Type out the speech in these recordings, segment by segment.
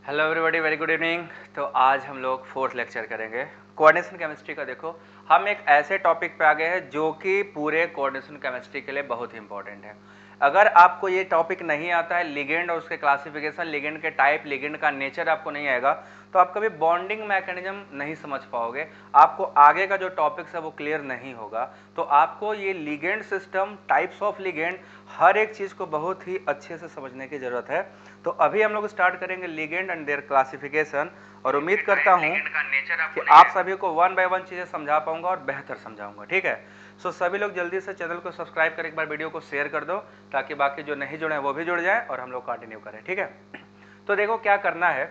Hello everybody, very good evening. तो आज हम लोग फोर्थ लेक्चर करेंगे कोऑर्डिनेशन केमिस्ट्री का। देखो, हम एक ऐसे टॉपिक पे आ गए हैं जो कि पूरे कोऑर्डिनेशन केमिस्ट्री के लिए बहुत ही इंपॉर्टेंट है। अगर आपको ये टॉपिक नहीं आता है, लिगेंड और उसके क्लासिफिकेशन, लिगेंड के टाइप, लिगेंड का नेचर आपको नहीं आएगा, तो आप कभी बॉन्डिंग मैकेनिज्म नहीं समझ पाओगे, आपको आगे का जो टॉपिक्स है वो क्लियर नहीं होगा। तो आपको ये ligand system, types of ligand, हर एक चीज़ को बहुत ही अच्छे से समझने की ज़रूरत है। तो अभी हम लोग स्टार्ट करेंगे लिगेंड एंड देयर क्लासिफिकेशन, और उम्मीद करता हूँ कि आप सभी को वन बाय वन चीज़ें समझा पाऊंगा और बेहतर समझाऊंगा। ठीक है, सो सभी लोग जल्दी से चैनल को सब्सक्राइब कर एक बार वीडियो को शेयर कर दो, ताकि बाकी जो नहीं जुड़े हैं वो भी जुड़ जाए और हम लोग कंटिन्यू करें। ठीक है, तो देखो क्या करना है।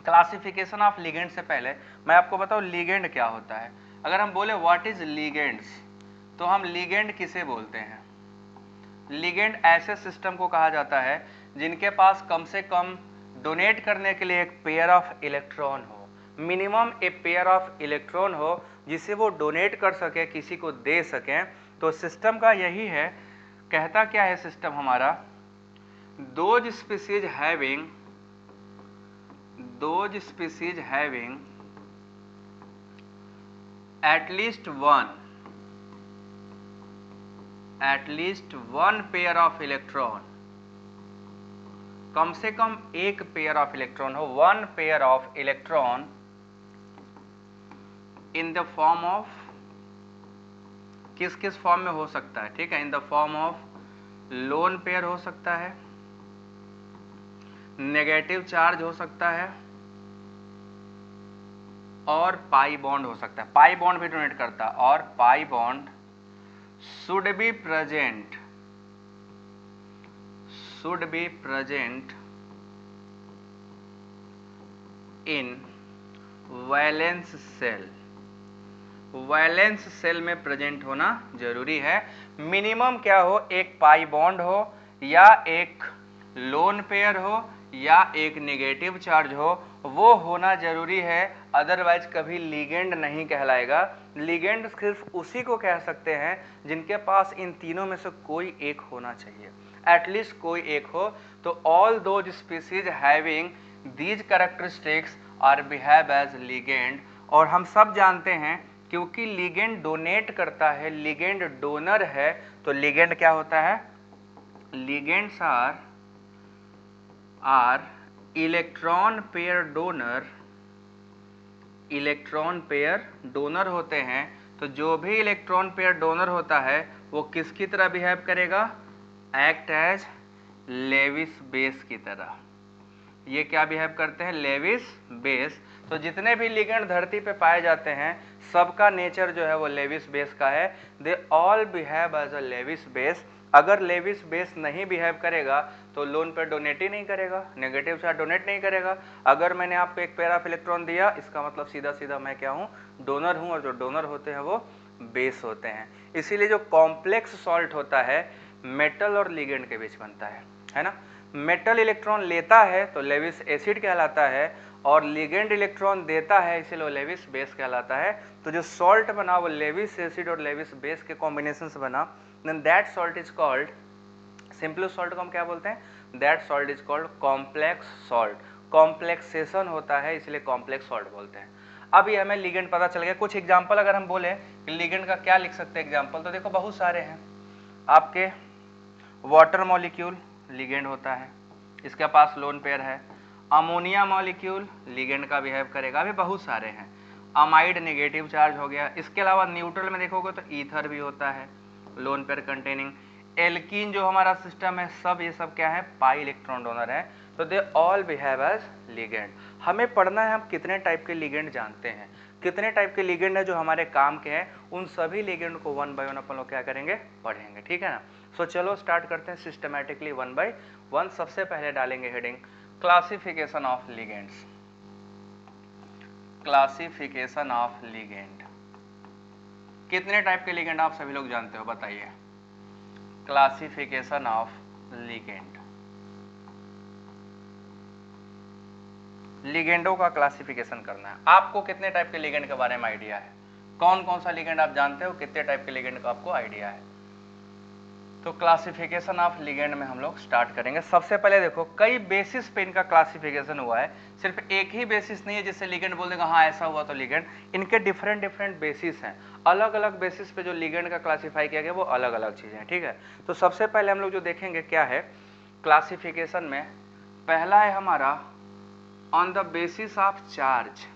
क्लासिफिकेशन ऑफ लिगेंड से पहले मैं आपको बताऊं लिगेंड क्या होता है। अगर हम बोले व्हाट इज लिगेंड्स, तो हम लिगेंड किसे बोलते हैं? लिगेंड ऐसे सिस्टम को कहा जाता है जिनके पास कम से कम डोनेट करने के लिए एक पेयर ऑफ इलेक्ट्रॉन हो, minimum a pair of electron हो, जिसे वो डोनेट कर सके, किसी को दे सकें। तो सिस्टम का यही है। कहता क्या है सिस्टम हमारा? Those species having at least one pair of electron, कम से कम एक पेयर ऑफ इलेक्ट्रॉन हो, one pair of electron in the form of, किस किस फॉर्म में हो सकता है? ठीक है, in the form of lone pair हो सकता है, नेगेटिव चार्ज हो सकता है, और पाई बॉन्ड हो सकता है। पाई बॉन्ड भी डोनेट करता है, और pi bond should be present in valence shell. Valence shell में प्रेजेंट होना जरूरी है। मिनिमम क्या हो? एक पाई बॉन्ड हो, या एक लोन पेयर हो, या एक नेगेटिव चार्ज हो, वो होना जरूरी है। अदरवाइज कभी लिगेंड नहीं कहलाएगा। लिगेंड सिर्फ उसी को कह सकते हैं जिनके पास इन तीनों में से कोई एक होना चाहिए, एटलीस्ट कोई एक हो। तो all those species having these characteristics are behave as ligand. और हम सब जानते हैं, क्योंकि लिगेंड डोनेट करता है, लिगेंड डोनर है, तो लिगेंड क्या होता है? Ligands are electron pair donor. Electron pair donor होते हैं। तो जो भी इलेक्ट्रॉन पेयर डोनर होता है वो किसकी तरह बिहेव करेगा? एक्ट एज लेविस बेस की तरह। ये क्या बिहेव करते हैं? Lewis base. तो जितने भी लिगेंड धरती पे पाए जाते हैं, सबका नेचर जो है वो लेविस बेस का है। They all behave as a Lewis base. अगर लेविस बेस नहीं बिहेव करेगा तो लोन पे डोनेट ही नहीं करेगा, नेगेटिव चार्ज डोनेट नहीं करेगा। अगर मैंने आपको एक पेयर ऑफ इलेक्ट्रॉन दिया, इसका मतलब सीधा सीधा मैं क्या हूँ? डोनर हूँ, और जो डोनर होते हैं वो बेस होते हैं। इसीलिए जो कॉम्प्लेक्स सॉल्ट होता है मेटल और लिगेंड के बीच बनता है ना। मेटल इलेक्ट्रॉन लेता है तो लेविस एसिड कहलाता है, और लिगेंड इलेक्ट्रॉन देता है, इसीलिए लेविस बेस कहलाता है। तो जो सॉल्ट बना वो लेविस एसिड और लेविस बेस के कॉम्बिनेशन से बना, then that salt is called, simplest salt को हम क्या बोलते हैं? That salt is called complex salt. Complexation होता है, इसलिए कॉम्प्लेक्स सॉल्ट बोलते हैं। अब ये हमें लिगेंड पता चल गया। कुछ एग्जांपल अगर हम बोले कि लिगेंड का क्या लिख सकते हैं एग्जांपल, तो देखो बहुत सारे हैं। आपके वाटर मॉलिक्यूल लिगेंड होता है, इसके पास लोन पेयर है। अमोनिया मॉलिक्यूल लिगेंड का बिहेव करेगा। अभी बहुत सारे हैं। अमाइड नेगेटिव चार्ज हो गया। इसके अलावा न्यूट्रल में देखोगे तो ईथर भी होता है, लोन पेयर कंटेनिंग। एल्कीन जो हमारा सिस्टम है, सब ये सब क्या है? पाई इलेक्ट्रॉन डोनर है। तो they all behave as ligand. हमें पढ़ना है हम कितने टाइप के लिगेंड जानते हैं, कितने टाइप के लिगेंड है जो हमारे काम के हैं। उन सभी लिगेंड को वन बाय वन अपन लोग क्या करेंगे? पढ़ेंगे। ठीक है ना। सो चलो स्टार्ट करते हैं सिस्टमैटिकली वन बाय वन। सबसे पहले डालेंगे heading classification of ligands. Classification of ligand. कितने टाइप के लिगेंड आप सभी लोग जानते हो? बताइए। Classification of ligand. लिगेंडों का क्लासिफिकेशन करना है। आपको कितने टाइप के लिगेंड के बारे में आइडिया है? कौन कौन सा लिगेंड आप जानते हो? कितने टाइप के लिगेंड का आपको आइडिया है? तो क्लासिफिकेशन ऑफ लिगेंड में हम लोग स्टार्ट करेंगे। सबसे पहले देखो कई बेसिस पे इनका क्लासिफिकेशन हुआ है, सिर्फ एक ही बेसिस नहीं है जिससे लिगेंड बोल देगा हाँ ऐसा हुआ तो लिगेंड। इनके डिफरेंट डिफरेंट बेसिस हैं, अलग अलग बेसिस पे जो लिगेंड का क्लासीफाई किया गया वो अलग अलग चीज़ें हैं, ठीक है। तो सबसे पहले हम लोग जो देखेंगे क्या है क्लासिफिकेशन में, पहला है हमारा on the basis of charge.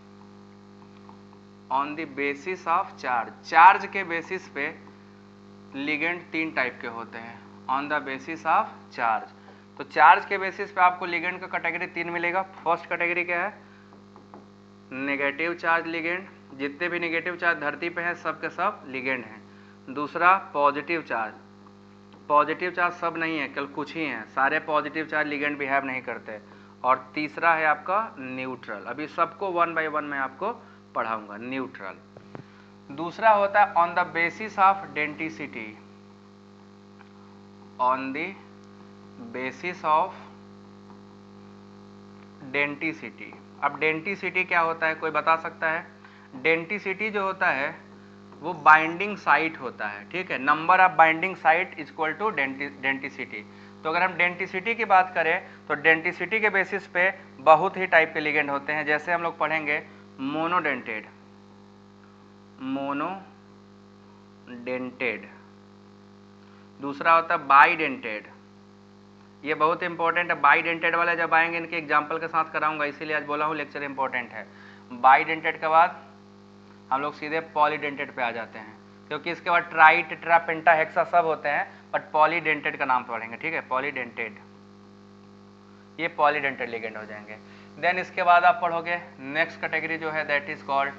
On the basis of charge, charge के बेसिस पे लिगेंड तीन टाइप के होते हैं on the basis of charge. तो चार्ज के बेसिस पे आपको लिगेंड का कैटेगरी तीन मिलेगा। फर्स्ट कैटेगरी क्या है, नेगेटिव चार्ज लिगेंड, जितने भी नेगेटिव चार्ज धरती पे हैं सब के सब लिगेंड हैं। दूसरा पॉजिटिव चार्ज, पॉजिटिव चार्ज सब नहीं है, केवल कुछ ही हैं, सारे पॉजिटिव चार्ज लिगेंड बिहेव नहीं करते। और तीसरा है आपका न्यूट्रल, अभी सबको वन बाय वन मैं आपको पढ़ाऊंगा। न्यूट्रल। दूसरा होता है on the basis of denticity, on the basis of denticity. अब डेंटिसिटी क्या होता है, कोई बता सकता है? डेंटिसिटी जो होता है वो बाइंडिंग साइट होता है, ठीक है। Number of binding site equal to denticity. तो अगर हम डेंटिसिटी की बात करें तो डेंटिसिटी के बेसिस पे बहुत ही टाइप के लिगेंड होते हैं, जैसे हम लोग पढ़ेंगे मोनोडेंटेड, मोनोडेंटेड। दूसरा होता है बाइडेंटेड, ये बहुत इंपॉर्टेंट है। बाइडेंटेड वाले जब आएंगे इनके एग्जाम्पल के साथ कराऊंगा, इसीलिए आज बोला हूँ लेक्चर इंपॉर्टेंट है। बाइडेंटेड के बाद हम लोग सीधे पॉलीडेंटेड पे आ जाते हैं, क्योंकि इसके बाद ट्राई टेट्रा पेंटा हेक्सा सब होते हैं, बट पॉलीडेंटेड का नाम पढ़ेंगे, ठीक है। पॉलीडेंटेड, ये पॉलीडेंटेड लिगेंड हो जाएंगे। देन इसके बाद आप पढ़ोगे नेक्स्ट कैटेगरी जो है that is called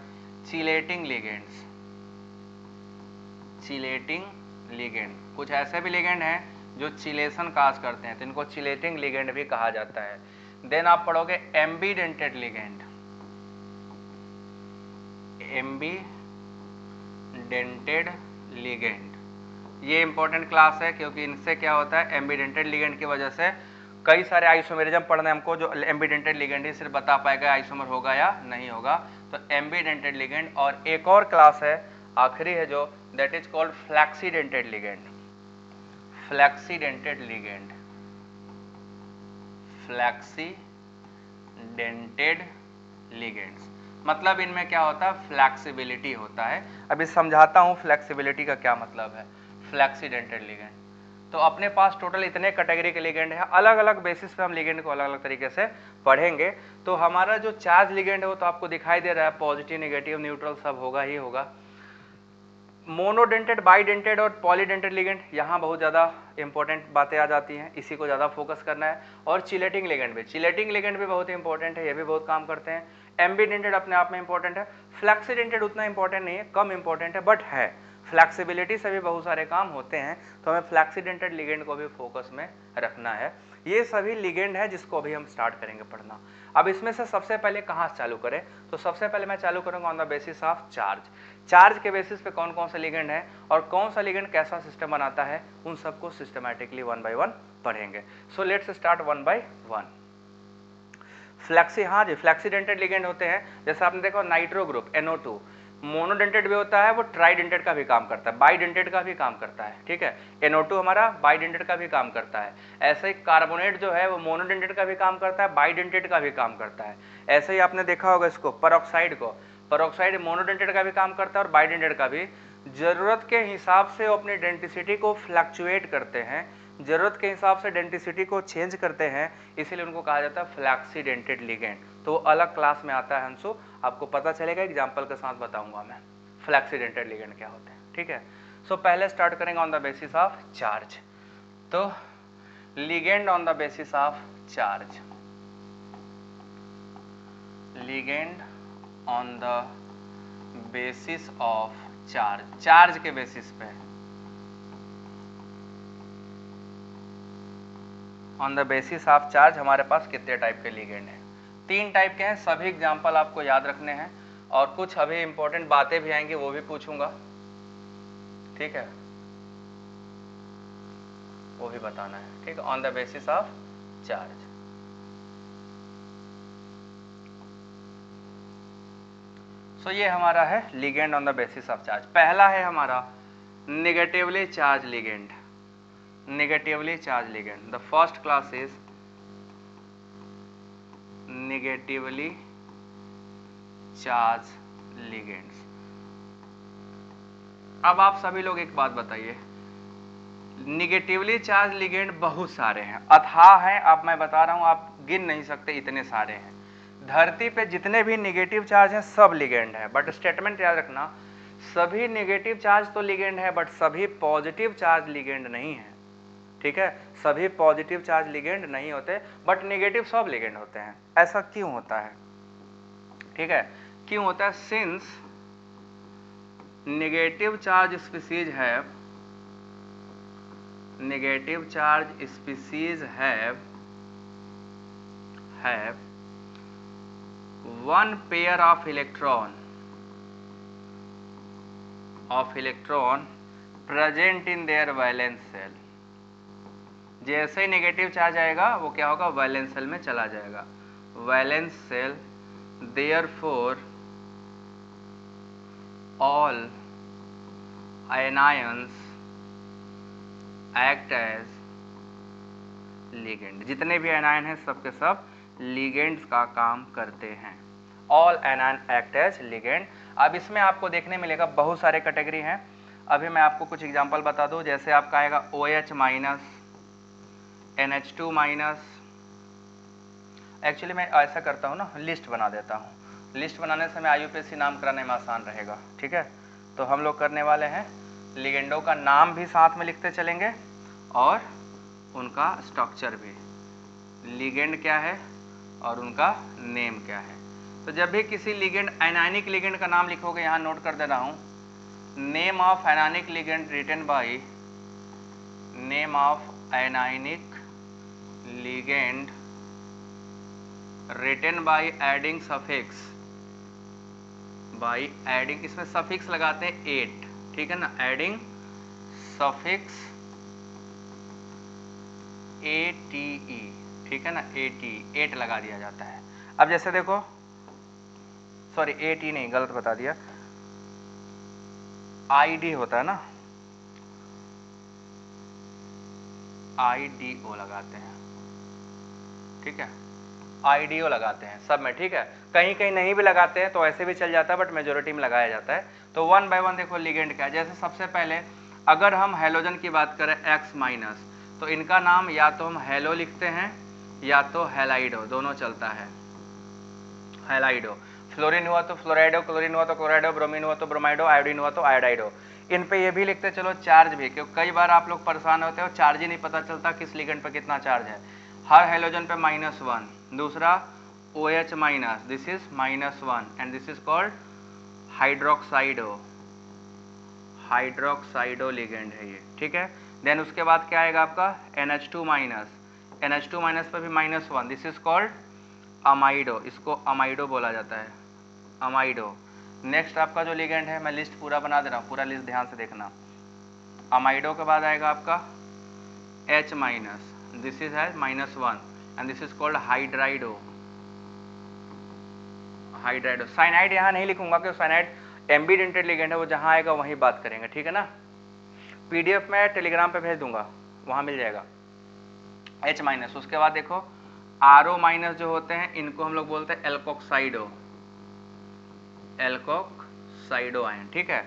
chelating ligands. Chelating ligand, कुछ ऐसे भी लिगेंड हैं जो चिलेशन काज करते हैं, तो इनको चिलेटिंग लिगेंड भी कहा जाता है। देन आप पढ़ोगे एम्बीडेंटेड लिगेंड, एम्बीडेंटेड लिगेंड। ये इंपॉर्टेंट क्लास है, क्योंकि इनसे क्या होता है, एम्बीडेंटेड लिगेंड की वजह से कई सारे आइसोमेरिज्म पढ़ने हमको, जो एम्बीडेंटेड लिगेंड ही सिर्फ बता पाएगा आइसोमर होगा या नहीं होगा। तो एम्बीडेंटेड लिगेंड, और एक और क्लास है आखिरी है जो that is called flexidentate ligand. Flexidentate ligand, flexidentate ligands, मतलब इनमें क्या होता है, फ्लैक्सिबिलिटी होता है। अभी समझाता हूं फ्लैक्सिबिलिटी का क्या मतलब है। फ्लैक्सीडेंटेड लिगेंड, तो अपने पास टोटल इतने कैटेगरी के लिगेंड है, अलग अलग बेसिस पे हम लिगेंड को अलग अलग तरीके से पढ़ेंगे। तो हमारा जो चार्ज लिगेंड है वो तो आपको दिखाई दे रहा है, पॉजिटिव नेगेटिव न्यूट्रल सब होगा ही होगा। मोनोडेंटेड, बाइडेंटेड और पॉलीडेंटेड लिगेंड, यहाँ बहुत ज़्यादा इंपॉर्टेंट बातें आ जाती हैं, इसी को ज़्यादा फोकस करना है। और चिलेटिंग लिगेंड भी, चिलेटिंग लिगेंड भी बहुत इंपॉर्टेंट है, ये भी बहुत काम करते हैं। एम्बीडेंटेड अपने आप में इंपॉर्टेंट है। फ्लैक्सीडेंटेड उतना इंपॉर्टेंट नहीं है, कम इंपॉर्टेंट है, बट है। फ्लैक्सिबिलिटी से भी बहुत सारे काम होते हैं, तो हमें फ्लैक्सीडेंटेड लिगेंड को भी फोकस में रखना है। ये सभी लिगेंड है जिसको अभी हम स्टार्ट करेंगे पढ़ना। अब इसमें से सबसे पहले कहाँ से चालू करें, तो सबसे पहले मैं चालू करूंगा on the basis of charge. Charge के बेसिस पे कौन कौन सा लिगेंड है और कौन सा लिगेंड कैसा सिस्टम बनाता है, उन सबको सिस्टमैटिकली वन बाय वन पढ़ेंगे। So let's start one by one. Flexi, हाँ जी, फ्लैक्सीडेंटेड लिगेंड होते हैं, जैसे आपने देखा नाइट्रो ग्रुप NO2, मोनोडेंटेड भी होता है, वो ट्राइडेंटेड का भी काम करता है, बाइडेंटेड का भी काम करता है, ठीक है। NO2 हमारा बाइडेंटेड का भी काम करता है। ऐसे ही कार्बोनेट जो है वो मोनोडेंटेड का भी काम करता है, बाइडेंटेड का भी काम करता है। ऐसे ही आपने देखा होगा इसको परऑक्साइड को, परऑक्साइड मोनोडेंटेड का भी काम करता है और बाइडेंटेड का भी। जरूरत के हिसाब से वो अपनी डेंटिसिटी को फ्लक्चुएट करते हैं, जरूरत के हिसाब से डेंटिसिटी को चेंज करते हैं, इसीलिए उनको कहा जाता है फ्लैक्सीडेंटेड लिगेंड। तो अलग क्लास में आता है हंसू, आपको पता चलेगा, एग्जांपल के साथ बताऊंगा मैं फ्लैक्सीडेंटेड लिगेंड क्या होते हैं, ठीक है। सो पहले स्टार्ट करेंगे on the basis of charge. तो ligand on the basis of charge, ligand on the basis of charge, charge के बेसिस पे, on the basis of charge हमारे पास कितने टाइप के लिगेंड हैं, तीन टाइप के हैं। सभी एग्जांपल आपको याद रखने हैं, और कुछ अभी इंपॉर्टेंट बातें भी आएंगी वो भी पूछूंगा, ठीक है, वो भी बताना है, ठीक है, on the basis of charge. So ये हमारा है ligand on the basis of charge. पहला है हमारा negatively charge ligand, negatively charged ligand. The first class is negatively charged ligands. अब आप सभी लोग एक बात बताइए, निगेटिवली चार्ज लिगेंड बहुत सारे हैं, अथाह हैं, आप मैं बता रहा हूं, आप गिन नहीं सकते, इतने सारे हैं। धरती पे जितने भी निगेटिव चार्ज हैं सब लिगेंड है, बट स्टेटमेंट याद रखना, सभी निगेटिव चार्ज तो लिगेंड है बट सभी पॉजिटिव चार्ज लिगेंड नहीं है, ठीक है। सभी पॉजिटिव चार्ज लिगेंड नहीं होते बट निगेटिव सब लिगेंड होते हैं। ऐसा क्यों होता है, ठीक है, क्यों होता है? Since negative charge species have one pair of electron present in their valence cell. जैसे ही नेगेटिव चार्ज आएगा वो क्या होगा? वैलेंस सेल में चला जाएगा। Valence shell, therefore all ions act as ligand. जितने भी एनायन हैं सब के सब लिगेंड्स का काम करते हैं। All anion act as ligand. अब इसमें आपको देखने मिलेगा बहुत सारे कैटेगरी हैं। अभी मैं आपको कुछ एग्जांपल बता दूं, जैसे आपका आएगा OH minus, NH2 minus. Actually मैं ऐसा करता हूँ ना, लिस्ट बना देता हूँ, लिस्ट बनाने से मैं IUPAC नाम कराने में आसान रहेगा, ठीक है। तो हम लोग करने वाले हैं, लिगेंडों का नाम भी साथ में लिखते चलेंगे और उनका स्ट्रक्चर भी, लिगेंड क्या है और उनका नेम क्या है। तो जब भी किसी लिगेंड, आयनानिक लिगेंड का नाम लिखोगे, यहाँ नोट कर दे रहा हूँ, name of anionic ligand written by, name of anionic ligand written by adding suffix, by adding, इसमें सफिक्स लगाते हैं 8, ठीक है ना, एडिंग सफिक्स ATE, ठीक है ना, ATE, 8 लगा दिया जाता है। अब जैसे देखो, सॉरी AT नहीं, गलत बता दिया, ID होता है ना, IDO लगाते हैं, ठीक है, IDO लगाते हैं सब में, ठीक है। कहीं कहीं नहीं भी लगाते हैं तो ऐसे भी चल जाता है, बट मेजोरिटी में लगाया जाता है। तो वन बाय वन देखो लिगेंड क्या है। जैसे सबसे पहले अगर हम हेलोजन की बात करें X माइनस, तो इनका नाम या तो हम हेलो लिखते हैं या तो हेलाइडो, दोनों चलता है, हेलाइडो। फ्लोरीन हुआ तो फ्लोराइडो, क्लोरीन हुआ तो क्लोराइडो, ब्रोमीन हुआ तो ब्रोमाइडो, आयोडीन हुआ तो आयोडाइडो। इन पे ये भी लिखते चलो चार्ज भी, क्योंकि कई बार आप लोग परेशान होते हो, चार्ज ही नहीं पता चलता किस लिगेंड पे कितना चार्ज है। हर हेलोजन पे -1, दूसरा OH minus, this is -1 and this is called hydroxido, hydroxido ligand है ये, ठीक है। देन उसके बाद क्या आएगा आपका NH2 माइनस, NH2 माइनस पे भी -1, दिस इज कॉल्ड अमाइडो, इसको अमाइडो बोला जाता है, अमाइडो। नेक्स्ट आपका जो लिगेंड है, मैं लिस्ट पूरा बना दे रहा हूँ, पूरा लिस्ट ध्यान से देखना। अमाइडो के बाद आएगा आपका H माइनस, दिस इज है -1 and this is called hydrido, hydrido. Cyanide यहाँ नहीं लिखूंगा क्योंकि साइनाइड एम्बीडेंटेड लिगेंड है, वो जहाँ आएगा वहीं बात करेंगे, ठीक है ना। PDF में टेलीग्राम पे भेज दूंगा, वहाँ मिल जाएगा। H माइनस, उसके बाद देखो RO माइनस जो होते हैं इनको हम लोग बोलते हैं एल्कोक्साइडो, एल्कोक्साइडो आयन, ठीक है।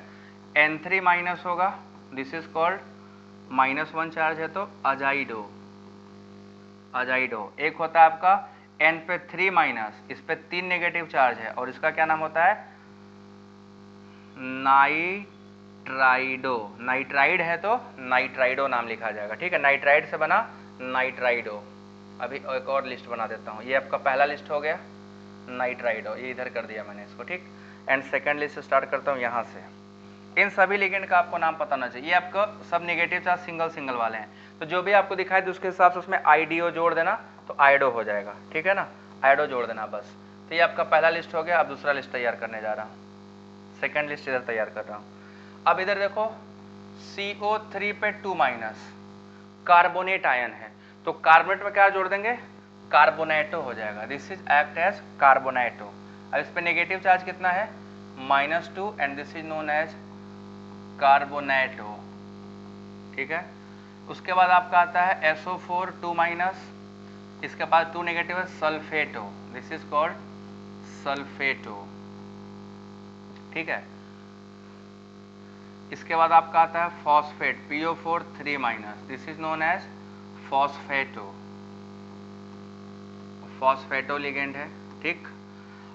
N3 माइनस होगा, दिस इज कॉल्ड -1 चार्ज है तो अजाइडो, अजाइडो। एक होता है आपका N पे 3 माइनस, इस पे 3 नेगेटिव चार्ज है और इसका क्या नाम होता है? नाइट्राइडो, नाइट्राइड है तो नाइट्राइडो नाम लिखा जाएगा, ठीक है। नाइट्राइड से बना नाइट्राइडो। अभी एक और लिस्ट बना देता हूँ, ये आपका पहला लिस्ट हो गया नाइट्राइडो, ये इधर कर दिया मैंने इसको, ठीक। एंड सेकंड लिस्ट स्टार्ट करता हूँ यहाँ से। इन सभी लिगेंड का आपको नाम पता होना चाहिए। ये आपका सब नेगेटिव चार्ज सिंगल सिंगल वाले हैं, तो जो भी आपको दिखाई दे उसके हिसाब से उसमें IDO जोड़ देना तो आयोडो हो जाएगा, ठीक है ना, आयोडो जोड़ देना बस। तो ये आपका पहला लिस्ट हो गया। अब दूसरा लिस्ट तैयार करने जा रहा हूँ, सेकंड लिस्ट इधर तैयार कर रहा हूँ। अब इधर देखो CO3 पे 2 माइनस, कार्बोनेट आयन है, तो कार्बोनेट में क्या जोड़ देंगे? कार्बोनेटो हो जाएगा, this is act as carbonato. अब इस पे नेगेटिव चार्ज कितना है? -2 and this is known as carbonato, ठीक है। उसके बाद आपका आता है SO4 2-, इसके बाद 2 नेगेटिव है sulphato, this is called sulphato, ठीक है। इसके बाद आपका आता है phosphate PO4 3-, this is known as phosphato, phosphato ligand है, ठीक।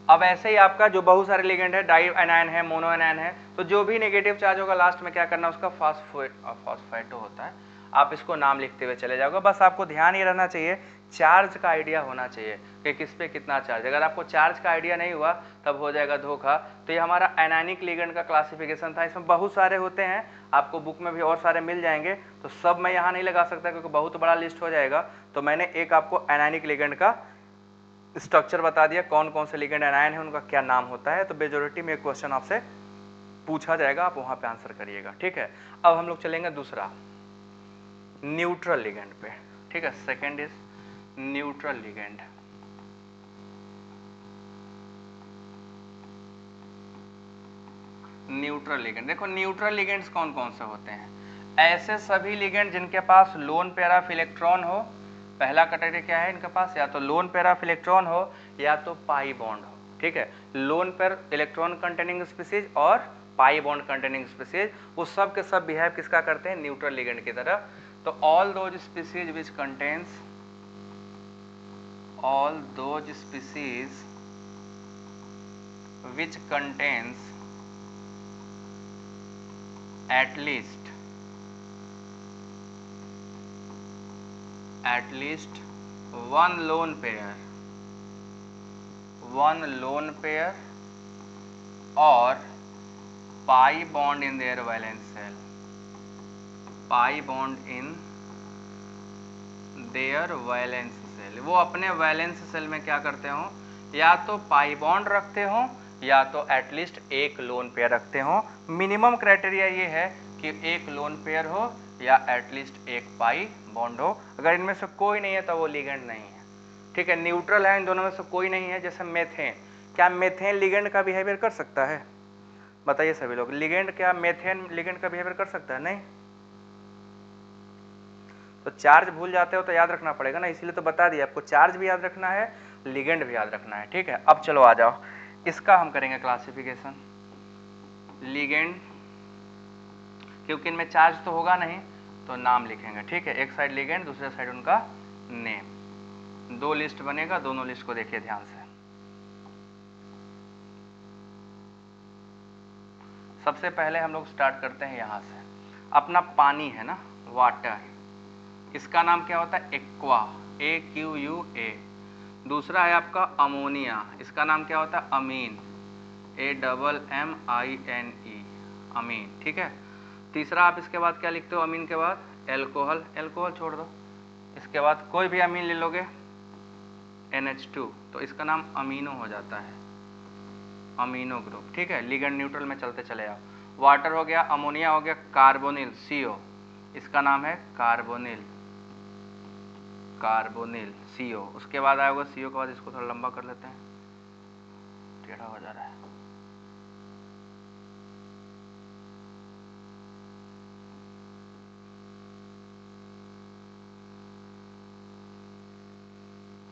अब ऐसे ही आपका जो बहुत सारे लिगेंड है, डाई एनायन है, मोनो एनायन है, तो जो भी नेगेटिव चार्ज होगा लास्ट में क्या करना है उसका फॉस्फेटो होता है। आप इसको नाम लिखते हुए चले जाओगे, बस आपको ध्यान ये रहना चाहिए, चार्ज का आइडिया होना चाहिए कि किस पे कितना चार्ज। अगर आपको चार्ज का आइडिया नहीं हुआ तब हो जाएगा धोखा। तो ये हमारा एनायनिक लिगेंड का क्लासिफिकेशन था, इसमें बहुत सारे होते हैं, आपको बुक में भी और सारे मिल जाएंगे, तो सब मैं यहाँ नहीं लगा सकता क्योंकि बहुत बड़ा लिस्ट हो जाएगा। तो मैंने एक आपको एनायनिक लिगेंड का स्ट्रक्चर बता दिया, कौन कौन से लिगेंड एनायन है, उनका क्या नाम होता है। तो मेजोरिटी में एक क्वेश्चन आपसे पूछा जाएगा, आप वहां पे आंसर करिएगा, ठीक है। अब हम लोग चलेंगे दूसरा न्यूट्रल लिगेंड पे, ठीक है। Second is neutral ligand. Neutral ligand, देखो न्यूट्रल लिगेंड्स कौन कौन से होते हैं? ऐसे सभी लिगेंड जिनके पास लोन पेयर ऑफ इलेक्ट्रॉन हो। पहला कैटेगरी क्या है इनके पास? या तो लोन पेयर ऑफ इलेक्ट्रॉन हो या तो पाई बॉन्ड हो, ठीक है। Lone pair electron containing species और पाई बॉन्ड कंटेनिंग स्पीसीज, वो सब के सब बिहेव किसका करते हैं? न्यूट्रल लिगेंड की तरह। तो all those species which contains, all those species which contains at least one lone pair or pi bond in their valence shell, pi bond in their valence shell, वो अपने valence shell में क्या करते हो? या तो पाई बॉन्ड रखते हो या तो एटलीस्ट एक लोन पेयर रखते हो। मिनिमम क्राइटेरिया ये है कि एक लोन पेयर हो या एटलीस्ट एक पाई बॉन्ड हो। अगर इनमें से कोई नहीं है तो वो लिगेंड नहीं है, ठीक है। न्यूट्रल है, इन दोनों में से कोई नहीं है। जैसे मेथेन, क्या मेथेन लिगेंड का बिहेवियर कर सकता है? बताइए सभी लोग, लिगेंड क्या मेथेन लिगेंड का बिहेवियर कर सकता है? नहीं। तो चार्ज भूल जाते हो तो याद रखना पड़ेगा ना, इसीलिए तो बता दिया आपको, चार्ज भी याद रखना है, लिगेंड भी याद रखना है, ठीक है। अब चलो आ जाओ, इसका हम करेंगे क्लासिफिकेशन। लिगेंड, क्योंकि इनमें चार्ज तो होगा नहीं तो नाम लिखेंगे, ठीक है। एक साइड लिगेंड, दूसरे साइड उनका नेम। दो लिस्ट बनेगा, दोनों लिस्ट को देखिए ध्यान से। सबसे पहले हम लोग स्टार्ट करते हैं यहां से। अपना पानी है ना, वाटर, इसका नाम क्या होता है? Aqua, AQUA। दूसरा है आपका अमोनिया, इसका नाम क्या होता है? अमीन, AMMINE, अमीन, ठीक है। तीसरा आप इसके बाद क्या लिखते हो? अमीन के बाद एल्कोहल, एल्कोहल छोड़ दो। इसके बाद कोई भी अमीन ले लोगे, NH2, तो इसका नाम अमीनो हो जाता है, अमीनो ग्रुप, ठीक है। लिगेंड न्यूट्रल में चलते चले आओ। वाटर हो गया, अमोनिया हो गया, कार्बोनिल CO, इसका नाम है कार्बोनिल, कार्बोनिल CO। उसके बाद आएगा CO के बाद, इसको थोड़ा लंबा कर लेते हैं, टेढ़ा हो जा रहा है।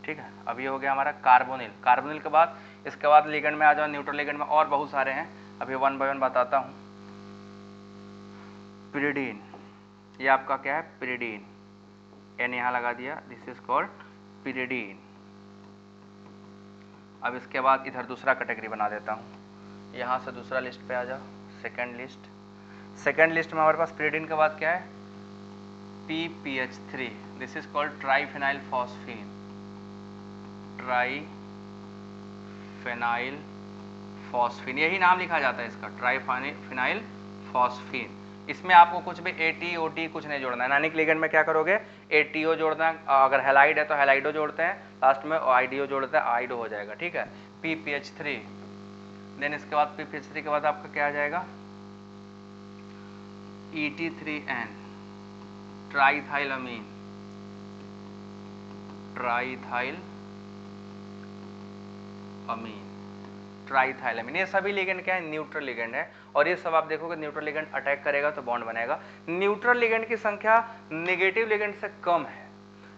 ठीक है, अब ये हो गया हमारा कार्बोनिल। कार्बोनिल के बाद, इसके बाद लिगेंड में आ जाओ, न्यूट्रल लिगेंड में और बहुत सारे हैं, अभी वन बाय वन बताता हूँ। पिरिडीन, ये आपका क्या है? पिरिडीन, N यहाँ लगा दिया, दिस इज कॉल्ड पिरिडीन। अब इसके बाद इधर दूसरा कैटेगरी बना देता हूँ, यहाँ से दूसरा लिस्ट पे आ जाओ, सेकेंड लिस्ट। सेकेंड लिस्ट में हमारे पास पिरिडीन के बाद क्या है? PPH3, this is called triphenyl phosphine, triphenyl phosphine, यही नाम लिखा जाता है इसका, ट्राइफेनाइल फॉस्फीन। इसमें आपको कुछ भी AT OT कुछ नहीं जोड़ना है। एनायनिक लिगेंड में क्या करोगे? ATO जोड़ना है, अगर हैलाइड है तो हैलाइडो जोड़ते हैं, लास्ट में आइडियो जोड़ते हैं, आइडो हो जाएगा, ठीक है। PPH3, देन इसके बाद PPH3 के बाद आपका क्या आ जाएगा? ET3N, ट्राइथाइलअमीन, ट्राइथाइल अमीन, ट्राइथाइलामीन। ये सभी लिगेंड क्या है, न्यूट्रल लिगेंड है, और ये सब आप देखोगे न्यूट्रल लिगेंड अटैक करेगा तो बॉन्ड बनेगा। न्यूट्रल लिगेंड की संख्या नेगेटिव लिगेंड से कम है।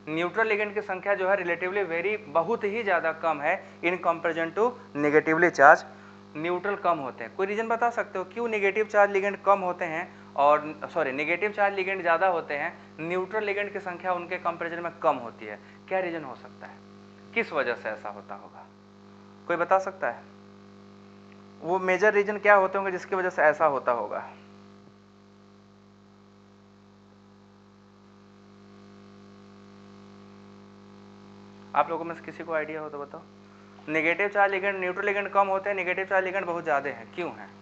न्यूट्रल लिगेंड की संख्या जो है रिलेटिवली वेरी बहुत ही ज़्यादा कम है in comparison to negatively charge. Neutral कम होते हैं। कोई रीजन बता सकते हो क्यों नेगेटिव चार्ज लिगेंड कम होते हैं और नेगेटिव चार्ज लिगेंड ज़्यादा होते हैं, न्यूट्रल लिगेंड की संख्या उनके कंपेरिजन में कम होती है? क्या रीजन हो सकता है, किस वजह से ऐसा होता होगा? कोई बता सकता है वो मेजर रीजन क्या होते होंगे जिसकी वजह से ऐसा होता होगा? आप लोगों में से किसी को आइडिया हो तो बताओ। Negative charge ligand, neutral ligand कम होते हैं, नेगेटिव चार्ज लिगेंड बहुत ज़्यादा है, क्यों है?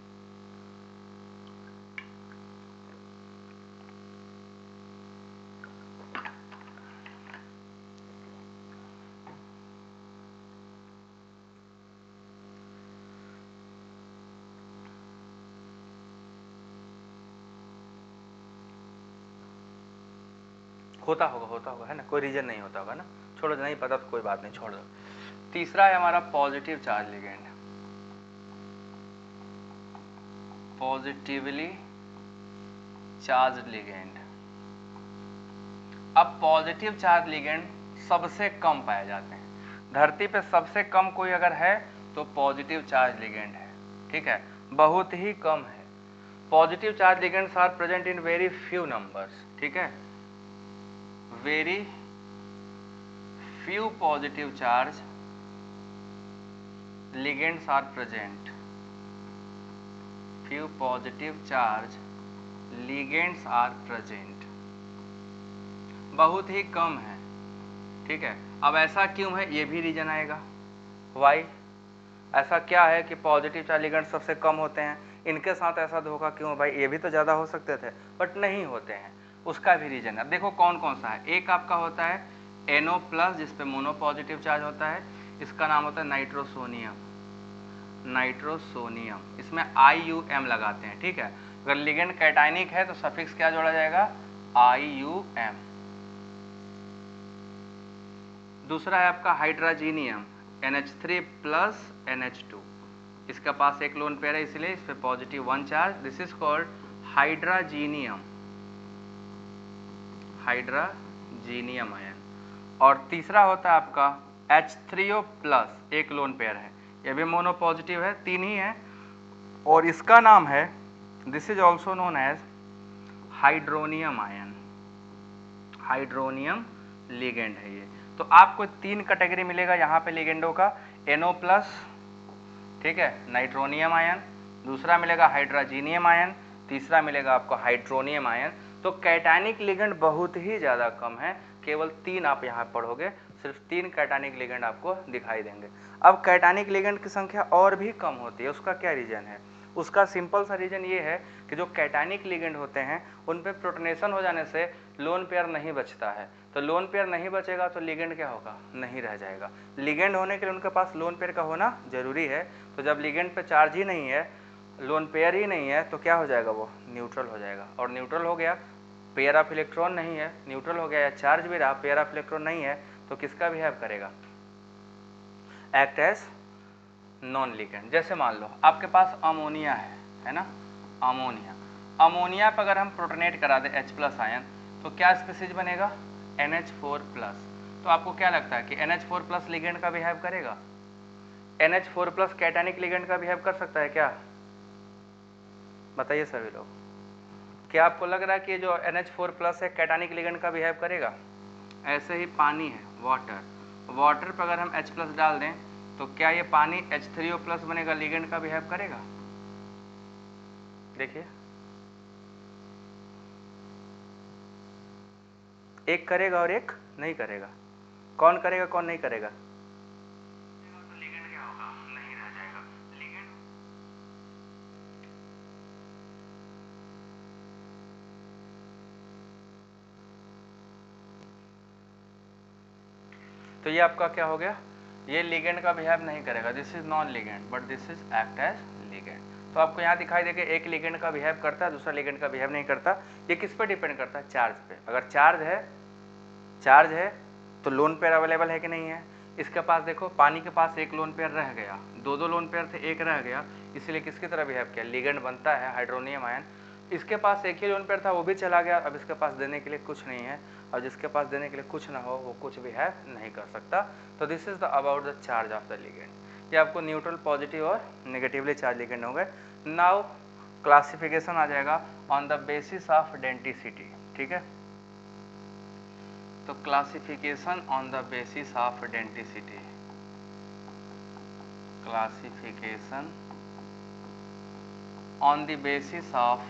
होता होगा है ना, कोई रीजन नहीं होता होगा ना, छोड़ो, नहीं पता तो कोई बात नहीं, छोड़ दो। तीसरा है हमारा positive charge ligand, positively charge ligand. अब पॉजिटिव चार्ज लिगेंड सबसे कम पाए जाते हैं धरती पे, सबसे कम कोई अगर है तो पॉजिटिव चार्ज लिगेंड है, ठीक है, बहुत ही कम है। Positive charge ligands are present in very few numbers, ठीक है, very few positive charge ligands are present, few positive charge ligands are present, बहुत ही कम है, ठीक है। अब ऐसा क्यों है, ये भी रीजन आएगा, वाई, ऐसा क्या है कि पॉजिटिव चार्ज लिगेंड सबसे कम होते हैं, इनके साथ ऐसा धोखा क्यों भाई? ये भी तो ज़्यादा हो सकते थे बट नहीं होते हैं, उसका भी रीजन है। देखो कौन कौन सा है, एक आपका होता है NO प्लस जिसपे मोनो पॉजिटिव चार्ज होता है, इसका नाम होता है नाइट्रोसोनियम, नाइट्रोसोनियम, इसमें IUM लगाते हैं, ठीक है। अगर लिगेंड कैटाइनिक है तो सफिक्स क्या जोड़ा जाएगा, IUM। दूसरा है आपका हाइड्रोजीनियम, NH3 प्लस NH2, इसका पास एक लोन पेयर है इसलिए इस पे positive 1 charge, this is called hydrogenium, hydrogenium ion. और तीसरा होता है आपका H3O प्लस, एक लोन पेयर है, ये भी मोनो पॉजिटिव है, 3 ही है, और इसका नाम है, this is also known as hydronium ion, hydronium ligand है ये। तो आपको 3 कैटेगरी मिलेगा यहाँ पे लिगेंडो का, NO प्लस, ठीक है, नाइट्रोनियम आयन, दूसरा मिलेगा हाइड्रोजीनियम आयन, तीसरा मिलेगा आपको हाइड्रोनियम आयन। तो कैटानिक लिगेंड बहुत ही ज़्यादा कम है, केवल 3 आप यहाँ पढ़ोगे, सिर्फ 3 कैटानिक लिगेंड आपको दिखाई देंगे। अब कैटानिक लिगेंड की संख्या और भी कम होती है, उसका क्या रीजन है? उसका सिंपल सा रीजन ये है कि जो कैटानिक लिगेंड होते हैं उन पे प्रोटोनेशन हो जाने से लोन पेयर नहीं बचता है, तो लोन पेयर नहीं बचेगा तो लिगेंड क्या होगा, नहीं रह जाएगा। लिगेंड होने के लिए उनके पास लोन पेयर का होना जरूरी है, तो जब लिगेंड पे चार्ज ही नहीं है, लोन पेयर ही नहीं है, तो क्या हो जाएगा, वो न्यूट्रल हो जाएगा, और न्यूट्रल हो गया, पेयर ऑफ इलेक्ट्रॉन नहीं है, न्यूट्रल हो गया, या चार्ज भी रहा, पेयर ऑफ इलेक्ट्रॉन नहीं है, तो किसका बिहेव करेगा, एक्ट एज नॉन लिगेंड। जैसे मान लो आपके पास अमोनिया है ना, अमोनिया, अमोनिया पर अगर हम प्रोटोनेट करा दें H प्लस आयन तो क्या स्पीसीज बनेगा, NH4 प्लस। तो आपको क्या लगता है कि NH4 प्लस लिगेंड का बिहेव करेगा, NH4 प्लस कैटानिक लिगेंड का बिहेव कर सकता है क्या, बताइए सभी लोग, क्या आपको लग रहा है कि जो NH4 प्लस है कैटानिक लिगेंड का बिहेव करेगा? ऐसे ही पानी है, वाटर, वाटर पर अगर हम H प्लस डाल दें तो क्या ये पानी H3O प्लस बनेगा, लिगेंड का बिहेव करेगा? देखिए, एक करेगा और एक नहीं करेगा, कौन करेगा कौन नहीं करेगा? तो लिगेंड क्या होगा, नहीं रह जाएगा लिगेंड। तो ये आपका क्या हो गया, ये लिगेंड का बिहेव नहीं करेगा, this is non ligand but this is act as ligand. तो आपको यहाँ दिखाई देगा एक लिगेंड का बिहेव करता है, दूसरा लिगेंड का बिहेव नहीं करता। ये किस पे डिपेंड करता है, चार्ज पे। अगर चार्ज है तो लोन पेयर अवेलेबल है कि नहीं है, इसके पास देखो पानी के पास एक लोन पेयर रह गया, दो लोन पेयर थे, एक रह गया, इसलिए किसकी तरह बिहेव किया, लिगेंड बनता है हाइड्रोनियम आयन। इसके पास एक ही लोन पेयर था, वो भी चला गया, अब इसके पास देने के लिए कुछ नहीं है, और जिसके पास देने के लिए कुछ ना हो वो कुछ बिहेव नहीं कर सकता। तो this is the about the charge of the ligand. ये आपको न्यूट्रल, पॉजिटिव और नेगेटिवली चार्ज लिगेंड हो गए। नाउ क्लासिफिकेशन आ जाएगा on the basis of denticity, ठीक है। तो classification on the basis of denticity, classification on the basis of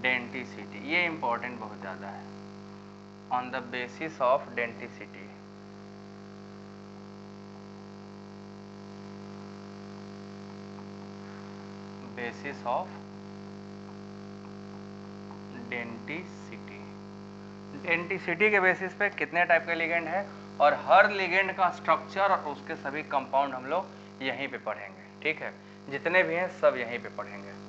denticity, ये इंपॉर्टेंट बहुत ज़्यादा है, on the basis of denticity. Basis of denticity, denticity के बेसिस पे कितने टाइप के लिगेंड है, और हर लिगेंड का स्ट्रक्चर और उसके सभी कंपाउंड हम लोग यहीं पे पढ़ेंगे, ठीक है। जितने भी हैं सब यहीं पे पढ़ेंगे।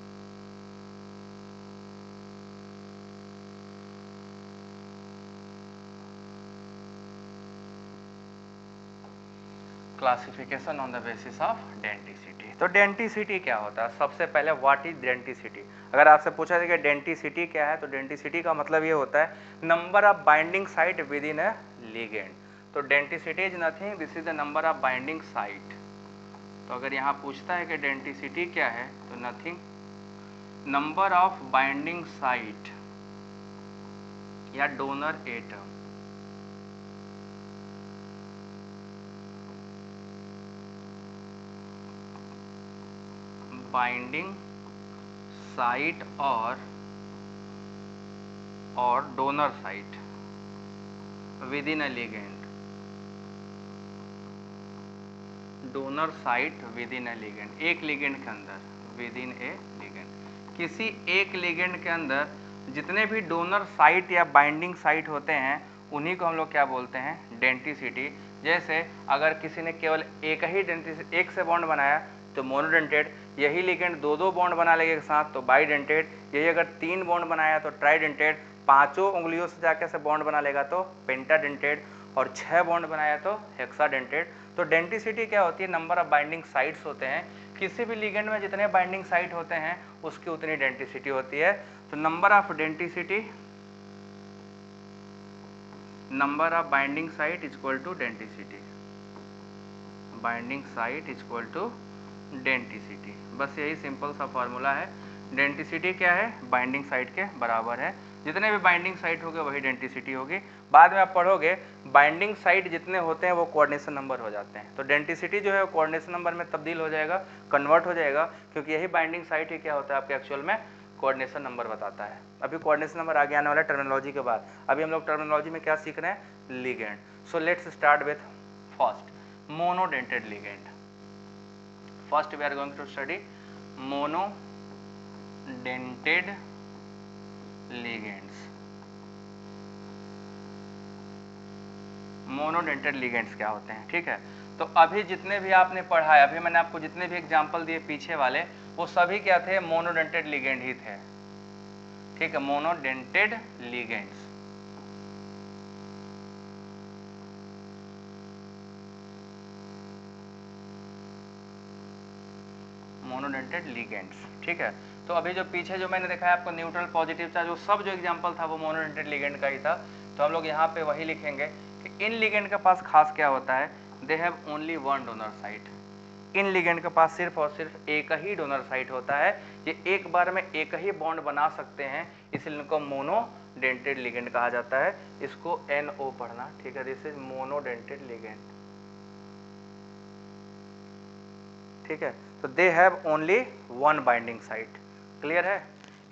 Classification on the basis of denticity. तो डेंटिसिटी क्या होता है, सबसे पहले व्हाट इज डेंटिसिटी। अगर आपसे पूछा जाए कि डेंटिसिटी क्या है, तो डेंटिसिटी का मतलब ये होता है number of binding site within a अ लिगेंड। तो denticity is nothing, this is the number of binding site. तो अगर यहाँ पूछता है कि डेंटिसिटी क्या है, तो nothing, number of binding site या डोनर एटम, बाइंडिंग साइट और डोनर साइट विद इन अ ligand, donor site within a अ लिगेंड, एक लिगेंड के अंदर, विद इन ए लिगेंड। किसी एक लिगेंड के अंदर जितने भी डोनर साइट या बाइंडिंग साइट होते हैं उन्हीं को हम लोग क्या बोलते हैं, डेंटिसिटी। जैसे अगर किसी ने केवल एक ही डेंटिसिटी, एक से बॉन्ड बनाया तो मोनोडेंटेड, यही लिगेंड दो बॉन्ड बना लेगा एक साथ तो बाईडेंटेड, यही अगर 3 बॉन्ड बनाया तो ट्राईडेंटेड, 5 उंगलियों से जाके से बॉन्ड बना लेगा तो पेंटाडेंटेड, और 6 बॉन्ड बनाया तो हेक्साडेंटेड। तो डेंटिसिटी क्या होती है, नंबर ऑफ बाइंडिंग साइट्स होते हैं, किसी भी लिगेंड में जितने बाइंडिंग साइट होते हैं उसकी उतनी डेंटिसिटी होती है। तो number of denticity, number of binding site is equal to denticity, binding site is equal to denticity. बस यही सिंपल सा फॉर्मूला है। डेंटिसिटी क्या है, बाइंडिंग साइट के बराबर है, जितने भी बाइंडिंग साइट होंगे वही डेंटिसिटी होगी। बाद में आप पढ़ोगे बाइंडिंग साइट जितने होते हैं वो कोऑर्डिनेशन नंबर हो जाते हैं, तो डेंटिसिटी जो है कोऑर्डिनेशन नंबर में तब्दील हो जाएगा, कन्वर्ट हो जाएगा, क्योंकि यही बाइंडिंग साइट ही क्या होता है आपके एक्चुअल में कोऑर्डिनेशन नंबर बताता है। अभी कोऑर्डिनेशन नंबर आगे आने वाला है टर्मिनोलॉजी के बाद, अभी हम लोग टर्मिनोलॉजी में क्या सीख रहे हैं, ligand. So let's start with first monodentate ligand. First we are going to study monodented ligands. Monodentate ligands क्या होते हैं, ठीक है। तो अभी जितने भी आपने पढ़ा है, अभी मैंने आपको जितने भी एग्जांपल दिए पीछे वाले, वो सभी क्या थे, मोनोडेंटेड लिगेंड ही थे, ठीक है, मोनोडेंटेड लिगेंड्स। मोनोडेंटेड लिगेंड्स, ठीक है। तो अभी जो पीछे जो मैंने देखा है आपको न्यूट्रल, पॉजिटिव चार्ज, वो सब जो एग्जांपल था वो मोनोडेंटेड लिगेंड का ही था। तो हम लोग यहाँ पे वही लिखेंगे कि इन लिगेंड के पास खास क्या होता है, they have only one donor site. In ligand के पास सिर्फ और सिर्फ एक ही डोनर साइट होता है, ये एक बार में एक ही बॉन्ड बना सकते हैं, इसलिए इनको मोनोडेंटेड लिगेंड कहा जाता है। इसको NO पढ़ना, ठीक है, दिस इज मोनोडेंटेड लिगेंड, ठीक है। तो they have only one binding site, clear है,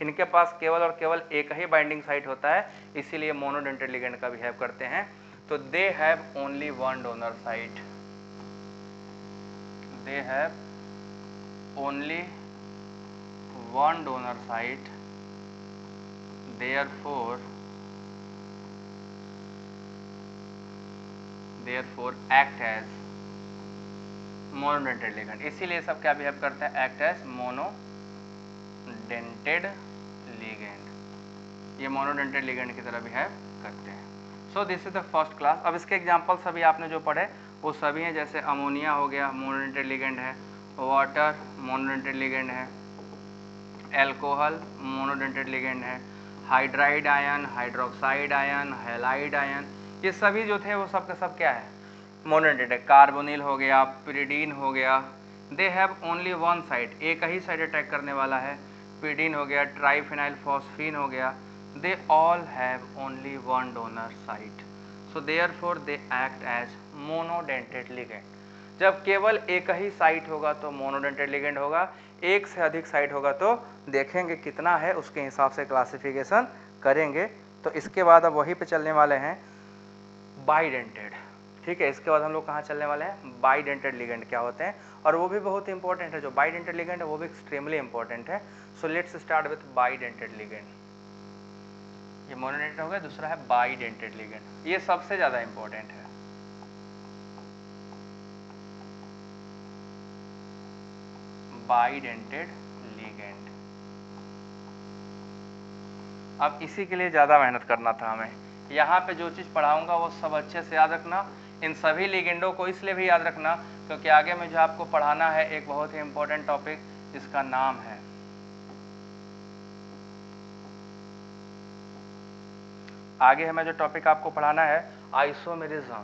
इनके पास केवल और केवल एक ही बाइंडिंग साइट होता है, इसीलिए मोनोडेंटेड लिगेंड का बिहेव करते हैं। तो they have only one donor site, they have only one donor site, therefore act as monodentate ligand. इसीलिए सब क्या बिहेव करते हैं, एक्ट एज मोनोडेंटेड लिगेंड, ये मोनोडेंटेड लिगेंड की तरह बिहेव करते हैं। So this is the first class. अब इसके एग्जांपल सभी आपने जो पढ़े वो सभी हैं, जैसे अमोनिया हो गया मोनोडेंटेड लिगेंड है, वाटर मोनोडेंटेड लिगेंड है, एल्कोहल मोनोडेंटेड लिगेंड है, hydride ion, hydroxide ion, halide ion, ये सभी जो थे वो सब का सब क्या है, मोनोडेंटेड है। कार्बोनिल हो गया, पिरिडीन हो गया, they have only one site, एक ही साइड अटैक करने वाला है। पिरिडीन हो गया, ट्राइफिनाइल फॉस्फीन हो गया, they all have only one donor site, so therefore they act as monodentate ligand. जब केवल एक ही साइट होगा तो मोनोडेंटेड लिगेंड होगा, एक से अधिक साइट होगा तो देखेंगे कितना है, उसके हिसाब से क्लासिफिकेशन करेंगे। तो इसके बाद अब वहीं पे चलने वाले हैं बाइडेंटेड। ठीक है, इसके बाद हम लोग कहाँ चलने वाले हैं, बाइडेंटेड लिगेंड क्या होते हैं, और वो भी बहुत इंपॉर्टेंट है। जो बाइडेंटेड लिगेंड है वो भी एक्सट्रीमली इंपॉर्टेंट है। So let's start with bidentate ligand. ये मोनोडेंटेड हो गया, दूसरा है बाइडेंटेड लिगेंड, ये सबसे ज्यादा इंपॉर्टेंट है। बाइडेंटेड लिगेंड, अब इसी के लिए ज़्यादा मेहनत करना था हमें। यहाँ पे जो चीज़ पढ़ाऊंगा वो सब अच्छे से याद रखना। इन सभी लिगेंडों को इसलिए भी याद रखना क्योंकि आगे मुझे आपको पढ़ाना है एक बहुत ही इंपॉर्टेंट टॉपिक जिसका नाम है, आगे हमें जो टॉपिक आपको पढ़ाना है आइसोमेरिज्म,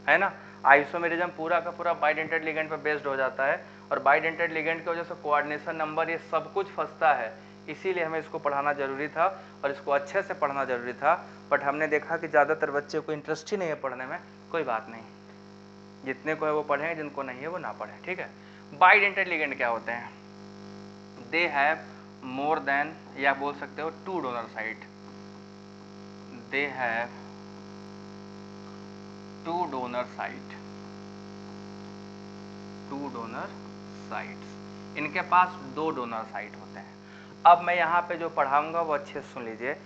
है ना। आइसोमेरिज्म पूरा का पूरा बाइडेंटेड लिगेंड पर बेस्ड हो जाता है, और बाइडेंटेड लिगेंड की वजह से कोऑर्डिनेशन नंबर ये सब कुछ फंसता है, इसीलिए हमें इसको पढ़ाना जरूरी था और इसको अच्छे से पढ़ना जरूरी था। बट हमने देखा कि ज़्यादातर बच्चे को इंटरेस्ट ही नहीं है पढ़ने में, कोई बात नहीं, जितने को है वो पढ़ें, जिनको नहीं है वो ना पढ़ें, ठीक है। बाइडेंटेड लिगेंड क्या होते हैं, दे हैव मोर देन, या बोल सकते हो two donor site, they have two donor site, two donor sites, इनके पास दो डोनर साइट होते हैं। अब मैं यहाँ पे जो पढ़ाऊंगा वो अच्छे से सुन लीजिए।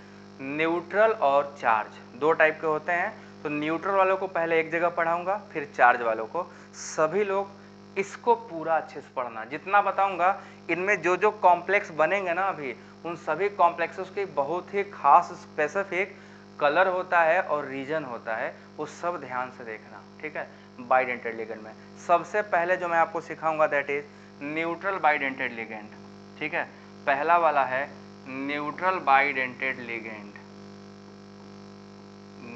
न्यूट्रल और चार्ज दो टाइप के होते हैं, तो न्यूट्रल वालों को पहले एक जगह पढ़ाऊंगा, फिर चार्ज वालों को। सभी लोग इसको पूरा अच्छे से पढ़ना, जितना बताऊंगा इनमें जो जो कॉम्प्लेक्स बनेंगे ना अभी, उन सभी कॉम्प्लेक्सेस की बहुत ही खास स्पेसिफिक कलर होता है और रीजन होता है, वो सब ध्यान से देखना, ठीक है। बाइडेंटेड लिगेंड में सबसे पहले जो मैं आपको सिखाऊंगा that is neutral bidentate ligand, ठीक है। पहला वाला है neutral bidentate ligand,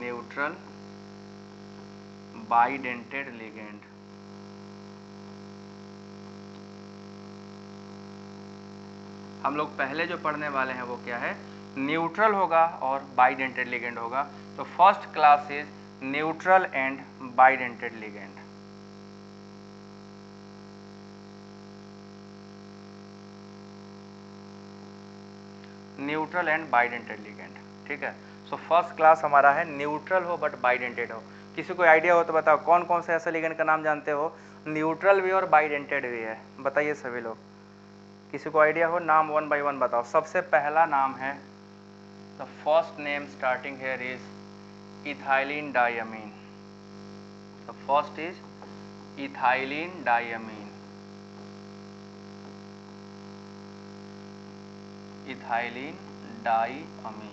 neutral bidentate ligand. हम लोग पहले जो पढ़ने वाले हैं वो क्या है, न्यूट्रल होगा और बाइडेंटेड लिगेंड होगा। तो first class is neutral and bidentate ligand. Neutral and bidentate ligand, ठीक है। सो फर्स्ट क्लास हमारा है न्यूट्रल हो बट बाइडेंटेड हो। किसी को आइडिया हो तो बताओ कौन कौन से ऐसे लिगेंड का नाम जानते हो, न्यूट्रल भी और बाइडेंटेड भी है, बताइए सभी लोग। किसी को आइडिया हो नाम वन बाय वन बताओ। सबसे पहला नाम है, the first name starting here is ethylene diamine. The first is ethylene diamine, ethylene diamine.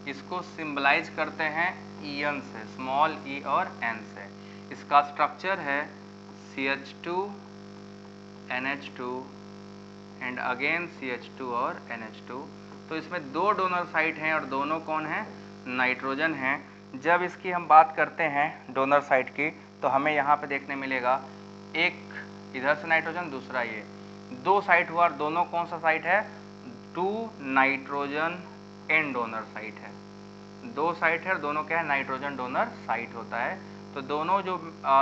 इसको सिंबलाइज करते हैं ईएन से, स्मॉल ई और एन से। इसका स्ट्रक्चर है CH2 NH2 and again CH2 और NH2। तो इसमें दो डोनर साइट हैं और दोनों कौन हैं, नाइट्रोजन हैं। जब इसकी हम बात करते हैं डोनर साइट की, तो हमें यहाँ पे देखने मिलेगा एक इधर से नाइट्रोजन, दूसरा ये, दो साइट हुआ और दोनों कौन सा साइट है, 2 नाइट्रोजन एन डोनर साइट है। दो साइट है और दोनों क्या है, नाइट्रोजन डोनर साइट होता है। तो दोनों जो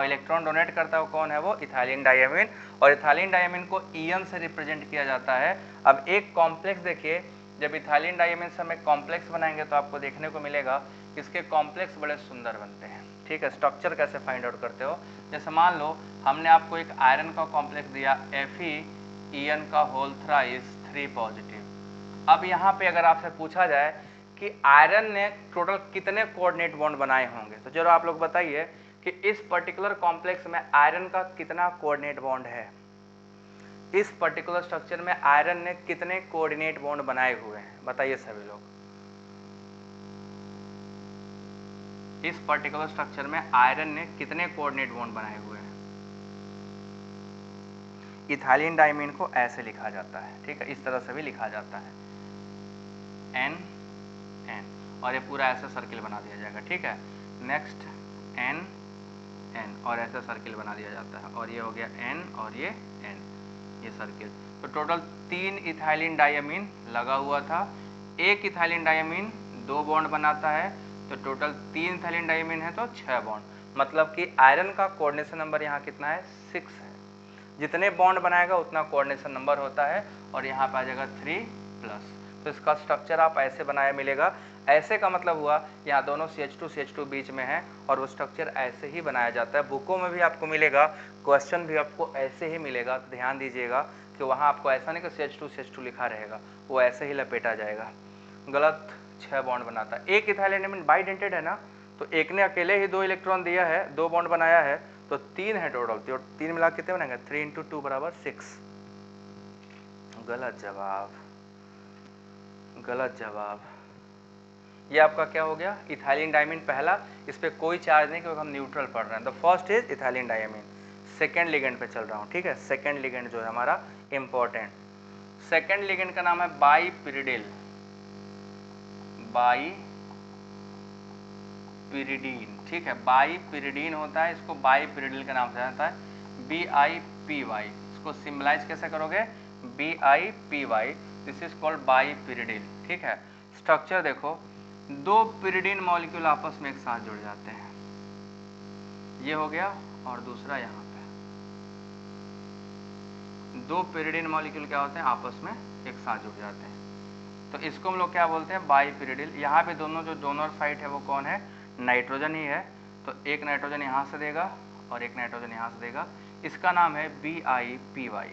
इलेक्ट्रॉन डोनेट करता है वो कौन है, वो इथाइलिन डायमीन, और इथाइलिन डायमीन को ईएन से रिप्रेजेंट किया जाता है। अब एक कॉम्प्लेक्स देखिए, जब इथाइलिन डायमीन से हम एक कॉम्प्लेक्स बनाएंगे तो आपको देखने को मिलेगा कि इसके कॉम्प्लेक्स बड़े सुंदर बनते हैं, ठीक है। स्ट्रक्चर कैसे फाइंड आउट करते हो, जैसे मान लो हमने आपको एक आयरन का कॉम्प्लेक्स दिया Fe का होल थ्राइस 3 पॉजिटिव। अब यहाँ पे अगर आपसे पूछा जाए कि आयरन ने टोटल कितने कोऑर्डिनेट बॉन्ड बनाए होंगे, तो जरा आप लोग बताइए कि इस पर्टिकुलर कॉम्प्लेक्स में आयरन का कितना कोऑर्डिनेट बॉन्ड है, इस पर्टिकुलर स्ट्रक्चर में आयरन ने कितने कोऑर्डिनेट बॉन्ड बनाए हुए हैं, बताइए सभी लोग। इस पर्टिकुलर स्ट्रक्चर में आयरन ने कितने कोऑर्डिनेट बॉन्ड बनाए हुए हैं। इथाइलिन डाइमीन को ऐसे लिखा जाता है, ठीक है, इस तरह से भी लिखा जाता है N N, और ये पूरा ऐसा सर्किल बना दिया जाएगा, ठीक है। नेक्स्ट N N और ऐसा सर्किल बना दिया जाता है, और ये हो गया N और ये N, ये सर्किल। तो टोटल 3 इथाइलिन डाइमीन लगा हुआ था। एक इथाइलिन डाइमीन 2 बॉन्ड बनाता है, तो टोटल 3 इथाइलिन डाइमीन है तो 6 बॉन्ड। मतलब कि आयरन का कोऑर्डिनेशन नंबर यहाँ कितना है, 6 है। जितने बॉन्ड बनाएगा उतना कोऑर्डिनेशन नंबर होता है, और यहाँ पे आ जाएगा 3+। तो इसका स्ट्रक्चर आप ऐसे बनाया मिलेगा। ऐसे का मतलब हुआ यहाँ दोनों CH2 बीच में है, और वो स्ट्रक्चर ऐसे ही बनाया जाता है। बुकों में भी आपको मिलेगा, क्वेश्चन भी आपको ऐसे ही मिलेगा। तो ध्यान दीजिएगा कि वहाँ आपको ऐसा नहीं कि CH2 लिखा रहेगा, वो ऐसे ही लपेटा जाएगा। गलत, 6 बॉन्ड बनाता है। एक इथाइल एलिमेंट बाइडेंटेड है ना, तो एक ने अकेले ही 2 इलेक्ट्रॉन दिया है, 2 बॉन्ड बनाया है, तो 3 है टोटल। तो 3 मिला कितने बनेंगे, 3 × 2 = 6। गलत जवाब, गलत जवाब। ये आपका क्या हो गया, इथाइलिन डाइमीन पहला। इस पे कोई चार्ज नहीं क्योंकि हम न्यूट्रल पढ़ रहे हैं। The first is ethylene diamine. Second ligand पे चल रहा हूँ, ठीक है। सेकेंड लिगेंड जो है हमारा इंपॉर्टेंट, सेकेंड लिगेंड का नाम है बाइपिरिडिल। बाइपिरिडीन, ठीक है, बाइपिरिडीन होता है, इसको बाइपिरिडिल के नाम से जाता है, BIPY। इसको सिंबलाइज कैसे करोगे, BIPY। दिस इज कॉल्ड बाइपिरिडिल, ठीक है। स्ट्रक्चर देखो, 2 पिरिडीन मॉलिक्यूल आपस में एक साथ जुड़ जाते हैं, ये हो गया, और दूसरा यहाँ पे 2 पिरिडीन मॉलिक्यूल क्या होते हैं, आपस में एक साथ जुड़ जाते हैं, तो इसको हम लोग क्या बोलते हैं, बाइपिरिडिल। यहाँ पे दोनों जो डोनर साइट है वो कौन है, नाइट्रोजन ही है, तो एक नाइट्रोजन यहाँ से देगा और एक नाइट्रोजन यहाँ से देगा। इसका नाम है BIPY।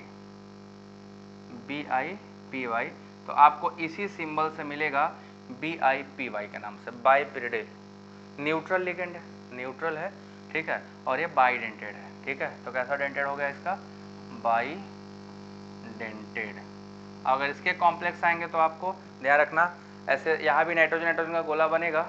BIPY, तो आपको इसी सिंबल से मिलेगा BIPY के नाम से, बाइपिरिडिल। न्यूट्रल लिगेंड है, न्यूट्रल है, ठीक है, और ये बाइडेंटेड है, ठीक है। तो कैसा डेंटेड हो गया इसका, बाइडेंटेड। अगर इसके कॉम्प्लेक्स आएंगे तो आपको ध्यान रखना, ऐसे यहाँ भी नाइट्रोजन नाइट्रोजन का गोला बनेगा।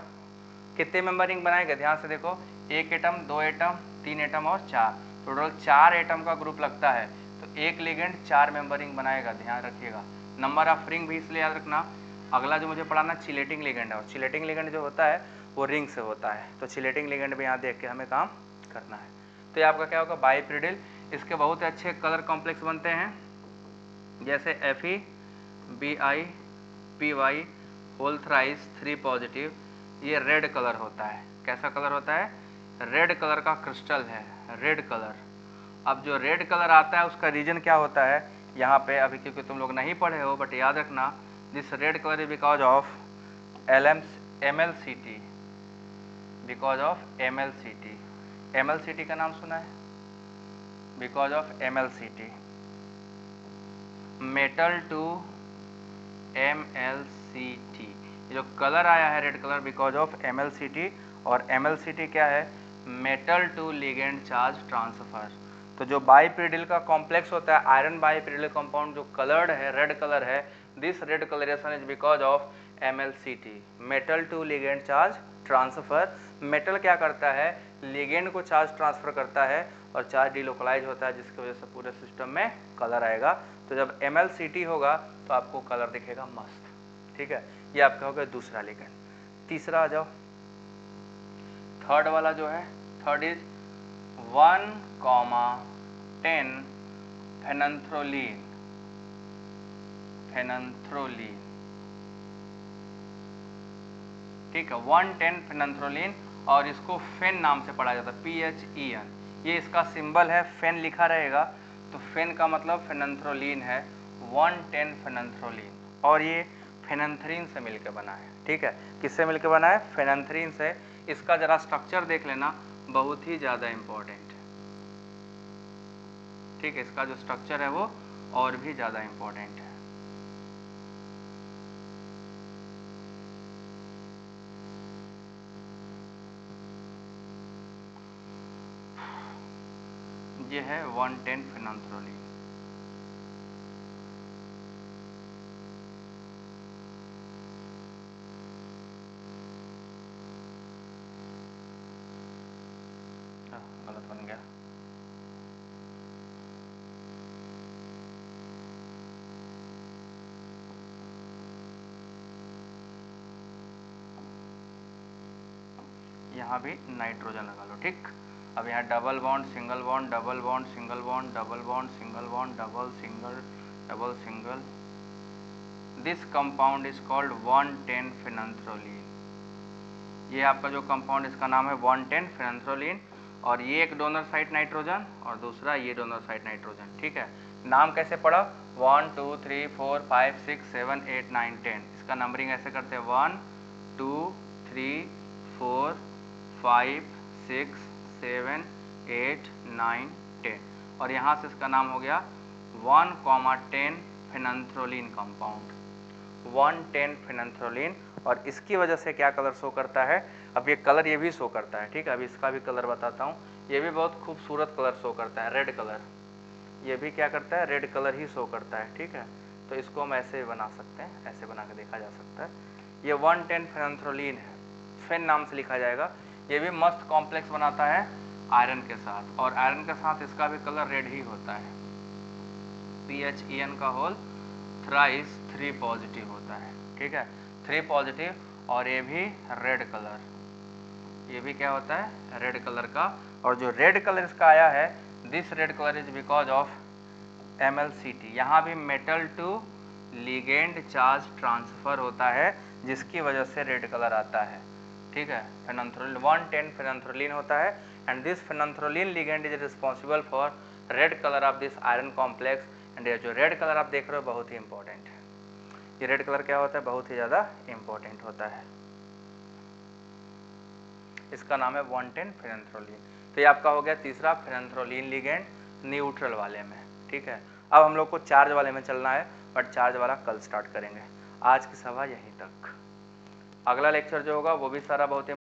कितने मेंबर रिंग बनाएगा, ध्यान से देखो, 1 एटम, 2 एटम, 3 एटम और 4, टोटल 4 एटम का ग्रुप लगता है, तो एक लिगेंड 4 मेंबर रिंग बनाएगा, ध्यान रखिएगा। नंबर ऑफ रिंग भी इसलिए याद रखना, अगला जो मुझे पढ़ाना चिलेटिंग लिगेंड है, और चिलेटिंग लिगेंड जो होता है वो रिंग से होता है, तो चिलेटिंग लिगेंड भी यहाँ देख के हमें काम करना है। तो ये आपका क्या होगा, बाइपिरिडिल। इसके बहुत अच्छे कलर कॉम्प्लेक्स बनते हैं, जैसे Fe, BIPY whole thrice 3 positive, ये रेड कलर होता है। कैसा कलर होता है, रेड कलर का क्रिस्टल है, रेड कलर। अब जो रेड कलर आता है उसका रीजन क्या होता है, यहाँ पे अभी क्योंकि तुम लोग नहीं पढ़े हो, बट याद रखना, this red colour is because of MLCT, because of MLCT। MLCT का नाम सुना है, because of MLCT, metal to MLCT। जो कलर आया है red colour, because of MLCT, और MLCT क्या है, metal to ligand charge transfer. तो जो बाइपिरिडिल का कॉम्प्लेक्स होता है, आयरन बाइपिरिडिल कंपाउंड जो कलर्ड है, रेड कलर है, this red colouration is because of MLCT, metal to ligand charge transfer. Metal क्या करता है, लिगेंड को चार्ज ट्रांसफर करता है, और चार्ज डिलोकलाइज होता है, जिसकी वजह से पूरे सिस्टम में कलर आएगा। तो जब MLCT होगा तो आपको कलर दिखेगा मस्त, ठीक है। ये आपका हो गया दूसरा लिगेंड। तीसरा आ जाओ, थर्ड वाला जो है, थर्ड इज 1,10 फेनंथ्रोलीन। फेनंथ्रोलीन, ठीक है, 110 फेनंथ्रोलीन, और इसको फेन नाम से पढ़ा जाता है, PHEN। ये इसका सिंबल है, फेन लिखा रहेगा, तो फेन का मतलब फेनंथ्रोलीन है, 110 फेनंथ्रोलीन। और ये फेनंथ्रीन से मिलकर बना है, ठीक है। किससे मिलकर बना है, फेनंथ्रीन से। इसका जरा स्ट्रक्चर देख लेना, बहुत ही ज़्यादा इंपॉर्टेंट है, ठीक है। इसका जो स्ट्रक्चर है वो और भी ज़्यादा इंपॉर्टेंट है। ये है 110 फेनंथ्रोलीन। यहाँ भी नाइट्रोजन लगा लो। ठीक, अब यहाँ double bond single bond double bond single bond double bond single bond double single. This compound is called 110 फेनंथ्रोलीन। ये आपका जो कंपाउंड इसका नाम है 110 फेनंथ्रोलीन, और ये एक डोनर साइट नाइट्रोजन और दूसरा ये डोनर साइट नाइट्रोजन। ठीक है, नाम कैसे पढ़ा? 1 2 3 4 5 6 7 8 9 10। इसका नंबरिंग ऐसे करते हैं 1 2 3 4 5 6 7 8 9 10, और यहाँ से इसका नाम हो गया 1,10 फेनंथ्रोलीन कंपाउंड, 110 फेनंथ्रोलीन। और इसकी वजह से क्या कलर शो करता है? अब ये कलर ये भी शो करता है। ठीक है, अब इसका भी कलर बताता हूँ। ये भी बहुत खूबसूरत कलर शो करता है, रेड कलर। ये भी क्या करता है? रेड कलर ही शो करता है। ठीक है, तो इसको हम ऐसे बना सकते हैं, ऐसे बना के देखा जा सकता है। ये 110 फेनंथ्रोलीन है, फेन नाम से लिखा जाएगा। ये भी मस्त कॉम्प्लेक्स बनाता है आयरन के साथ, और आयरन के साथ इसका भी कलर रेड ही होता है। PHEN का होल थ्राइस 3 पॉजिटिव होता है। ठीक है, 3 पॉजिटिव, और ये भी रेड कलर, ये भी क्या होता है? रेड कलर का। और जो रेड कलर इसका आया है, this red colour is because of MlCt। यहाँ भी metal to ligand charge transfer होता है, जिसकी वजह से रेड कलर आता है। ठीक है, फेनंथ्रोलीन 110 फेनंथ्रोलीन होता है, and this phenanthroline ligand is responsible for red colour of this iron complex. And ये जो रेड कलर आप देख रहे हो बहुत ही इंपॉर्टेंट है। ये रेड कलर क्या होता है? बहुत ही ज़्यादा इंपॉर्टेंट होता है। इसका नाम है 110 फेनंथ्रोलीन। तो ये आपका हो गया तीसरा फेनंथ्रोलीन लिगेंड न्यूट्रल वाले में। ठीक है, अब हम लोग को चार्ज वाले में चलना है, बट चार्ज वाला कल स्टार्ट करेंगे। आज की सभा यहीं तक। अगला लेक्चर जो होगा वो भी सारा बहुत